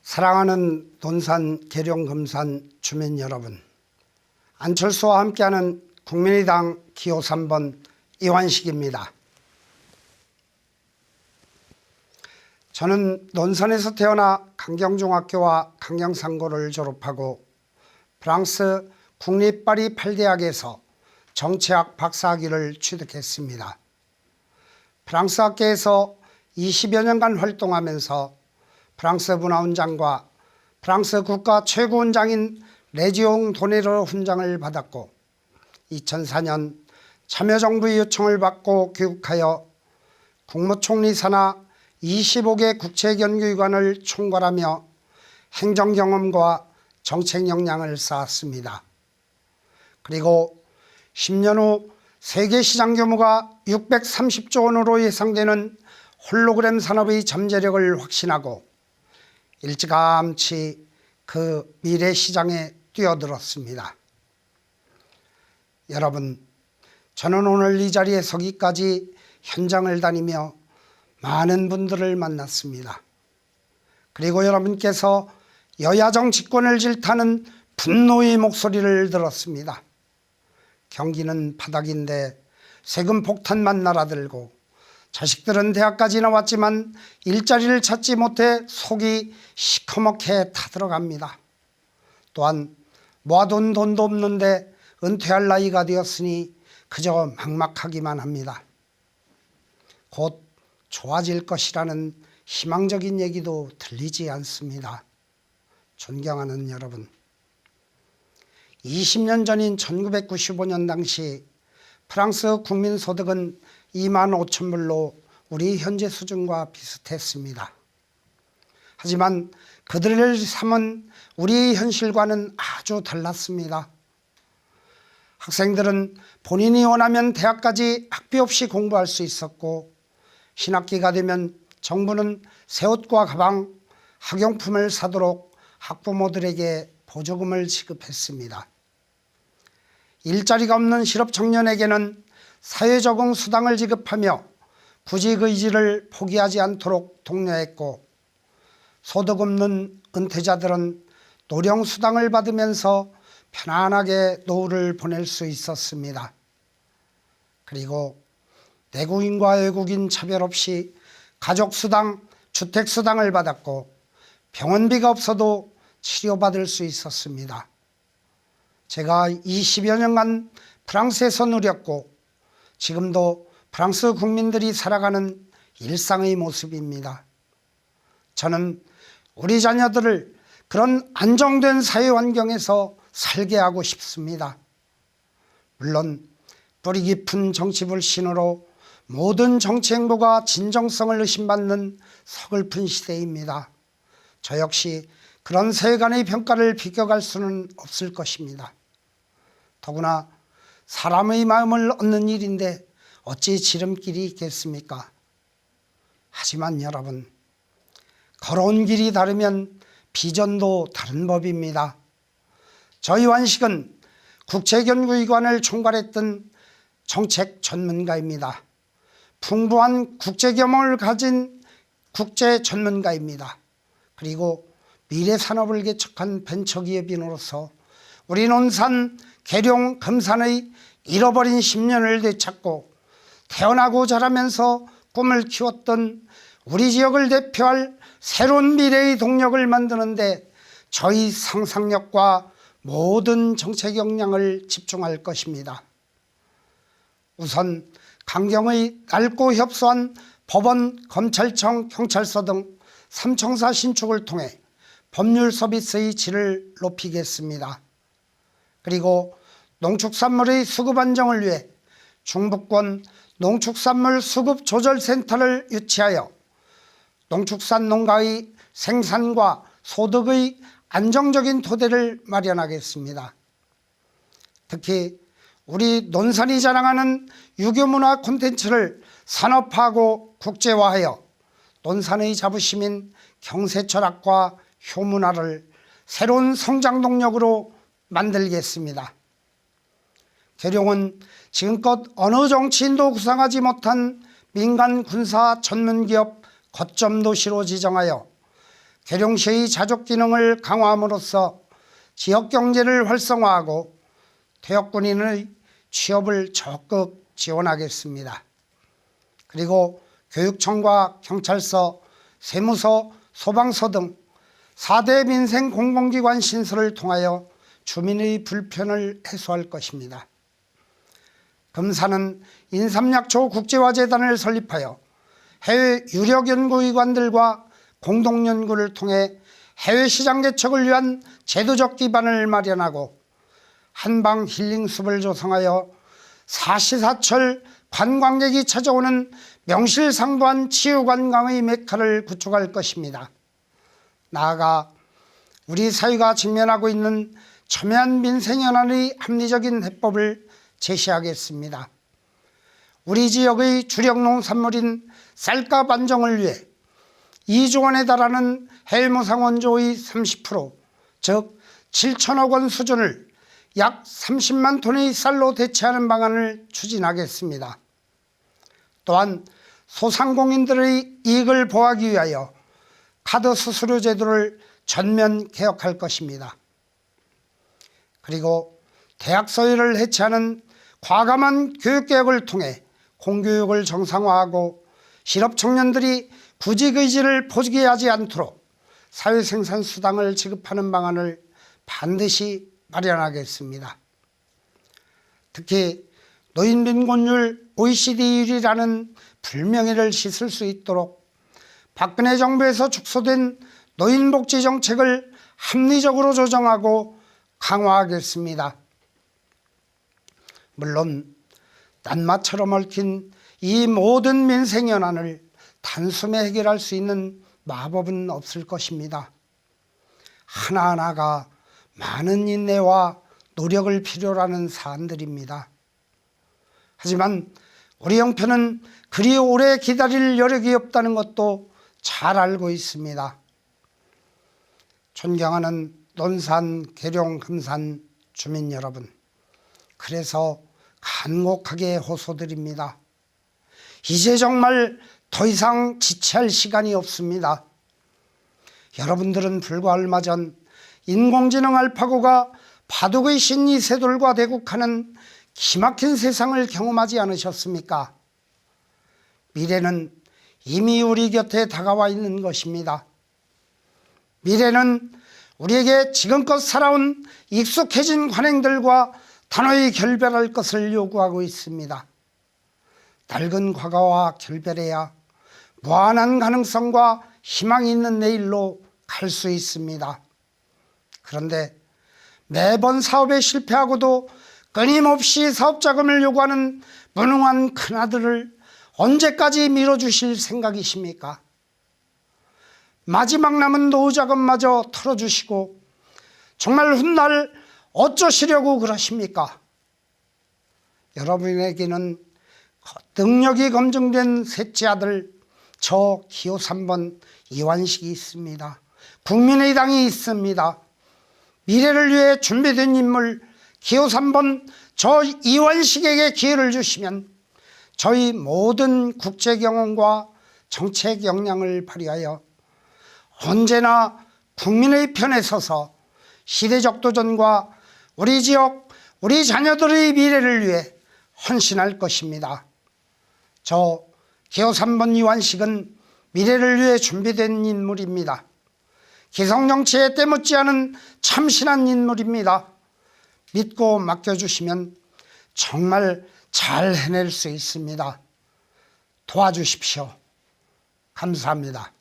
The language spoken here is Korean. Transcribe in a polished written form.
사랑하는 논산 계룡금산 주민 여러분, 안철수와 함께하는 국민의당 기호 3번 이완식입니다. 저는 논산에서 태어나 강경중학교와 강경상고를 졸업하고 프랑스 국립파리 8대학에서 정치학 박사학위를 취득했습니다. 프랑스 학계에서 20여 년간 활동하면서 프랑스 문화훈장과 프랑스 국가 최고훈장인 레지옹 도네르 훈장을 받았고 2004년 참여정부의 요청을 받고 귀국하여 국무총리 산하 25개 국제견교기관을 총괄하며 행정경험과 정책 역량을 쌓았습니다. 그리고 10년 후 세계 시장 규모가 630조 원으로 예상되는 홀로그램 산업의 잠재력을 확신하고 일찌감치 그 미래 시장에 뛰어들었습니다. 여러분, 저는 오늘 이 자리에 서기까지 현장을 다니며 많은 분들을 만났습니다. 그리고 여러분께서 여야 정치권을 질타하는 분노의 목소리를 들었습니다. 경기는 바닥인데 세금 폭탄만 날아들고 자식들은 대학까지 나왔지만 일자리를 찾지 못해 속이 시커멓게 타들어갑니다. 또한 모아둔 돈도 없는데 은퇴할 나이가 되었으니 그저 막막하기만 합니다. 곧 좋아질 것이라는 희망적인 얘기도 들리지 않습니다. 존경하는 여러분, 20년 전인 1995년 당시 프랑스 국민소득은 2만 5천 불로 우리 현재 수준과 비슷했습니다. 하지만 그들을 삼은 우리의 현실과는 아주 달랐습니다. 학생들은 본인이 원하면 대학까지 학비 없이 공부할 수 있었고 신학기가 되면 정부는 새 옷과 가방, 학용품을 사도록 학부모들에게 보조금을 지급했습니다. 일자리가 없는 실업 청년에게는 사회적응 수당을 지급하며 구직 의지를 포기하지 않도록 독려했고 소득 없는 은퇴자들은 노령수당을 받으면서 편안하게 노후를 보낼 수 있었습니다. 그리고 내국인과 외국인 차별 없이 가족수당, 주택수당을 받았고 병원비가 없어도 치료받을 수 있었습니다. 제가 20여 년간 프랑스에서 누렸고 지금도 프랑스 국민들이 살아가는 일상의 모습입니다. 저는 우리 자녀들을 그런 안정된 사회 환경에서 살게 하고 싶습니다. 물론 뿌리 깊은 정치 불신으로 모든 정치 행보가 진정성을 의심받는 서글픈 시대입니다. 저 역시 그런 세간의 평가를 비껴갈 수는 없을 것입니다. 더구나 사람의 마음을 얻는 일인데 어찌 지름길이 있겠습니까? 하지만 여러분, 걸어온 길이 다르면 비전도 다른 법입니다. 저 이완식은 국제견구기관을 총괄했던 정책 전문가입니다. 풍부한 국제경험을 가진 국제 전문가입니다. 그리고 미래산업을 개척한 벤처기업인으로서 우리 논산 계룡 금산의 잃어버린 10년을 되찾고 태어나고 자라면서 꿈을 키웠던 우리 지역을 대표할 새로운 미래의 동력을 만드는데 저희 상상력과 모든 정책 역량을 집중할 것입니다. 우선 강경의 넓고 협소한 법원, 검찰청, 경찰서 등 3청사 신축을 통해 법률 서비스의 질을 높이겠습니다. 그리고 농축산물의 수급 안정을 위해 중부권 농축산물 수급조절센터를 유치하여 농축산 농가의 생산과 소득의 안정적인 토대를 마련하겠습니다. 특히 우리 논산이 자랑하는 유교문화 콘텐츠를 산업화하고 국제화하여 논산의 자부심인 경세철학과 효문화를 새로운 성장 동력으로 만들겠습니다. 계룡은 지금껏 어느 정치인도 구상하지 못한 민간 군사 전문기업 거점 도시로 지정하여 계룡시의 자족 기능을 강화함으로써 지역 경제를 활성화하고 퇴역군인의 취업을 적극 지원하겠습니다. 그리고 교육청과 경찰서, 세무서, 소방서 등 4대 민생 공공기관 신설을 통하여 주민의 불편을 해소할 것입니다. 금산은 인삼약초 국제화재단을 설립하여 해외 유력연구기관들과 공동연구를 통해 해외시장 개척을 위한 제도적 기반을 마련하고 한방 힐링숲을 조성하여 사시사철 관광객이 찾아오는 명실상부한 치유관광의 메카를 구축할 것입니다. 나아가 우리 사회가 직면하고 있는 첨예한 민생현안의 합리적인 해법을 제시하겠습니다. 우리 지역의 주력 농산물인 쌀값 안정을 위해 2조 원에 달하는 해무상 원조의 30%, 즉 7천억 원 수준을 약 30만 톤의 쌀로 대체하는 방안을 추진하겠습니다. 또한 소상공인들의 이익을 보호하기 위하여 카드 수수료 제도를 전면 개혁할 것입니다. 그리고 대학 서열을 해체하는 과감한 교육개혁을 통해 공교육을 정상화하고 실업 청년들이 구직 의지를 포기하지 않도록 사회생산수당을 지급하는 방안을 반드시 마련하겠습니다. 특히 노인 빈곤율 OECD 1위라는 불명예를 씻을 수 있도록 박근혜 정부에서 축소된 노인복지 정책을 합리적으로 조정하고 강화하겠습니다. 물론 낱마처럼 얽힌 이 모든 민생 현안을 단숨에 해결할 수 있는 마법은 없을 것입니다. 하나하나가 많은 인내와 노력을 필요로 하는 사안들입니다. 하지만 우리 형편은 그리 오래 기다릴 여력이 없다는 것도 잘 알고 있습니다. 존경하는 논산, 계룡, 금산 주민 여러분, 그래서 간곡하게 호소드립니다. 이제 정말 더 이상 지체할 시간이 없습니다. 여러분들은 불과 얼마 전 인공지능 알파고가 바둑의 신 이세돌과 대국하는 기막힌 세상을 경험하지 않으셨습니까? 미래는 이미 우리 곁에 다가와 있는 것입니다. 미래는 우리에게 지금껏 살아온 익숙해진 관행들과 단호히 결별할 것을 요구하고 있습니다. 낡은 과거와 결별해야 무한한 가능성과 희망이 있는 내일로 갈 수 있습니다. 그런데 매번 사업에 실패하고도 끊임없이 사업자금을 요구하는 무능한 큰아들을 언제까지 밀어주실 생각이십니까? 마지막 남은 노후자금마저 털어주시고 정말 훗날 어쩌시려고 그러십니까? 여러분에게는 능력이 검증된 셋째 아들 저 기호 3번 이완식이 있습니다. 국민의당이 있습니다. 미래를 위해 준비된 인물 기호 3번 저 이완식에게 기회를 주시면 저희 모든 국제 경험과 정책 역량을 발휘하여 언제나 국민의 편에 서서 시대적 도전과 우리 지역, 우리 자녀들의 미래를 위해 헌신할 것입니다. 저 기호 3번 이완식은 미래를 위해 준비된 인물입니다. 기성정치에 때묻지 않은 참신한 인물입니다. 믿고 맡겨주시면 정말 잘 해낼 수 있습니다. 도와주십시오. 감사합니다.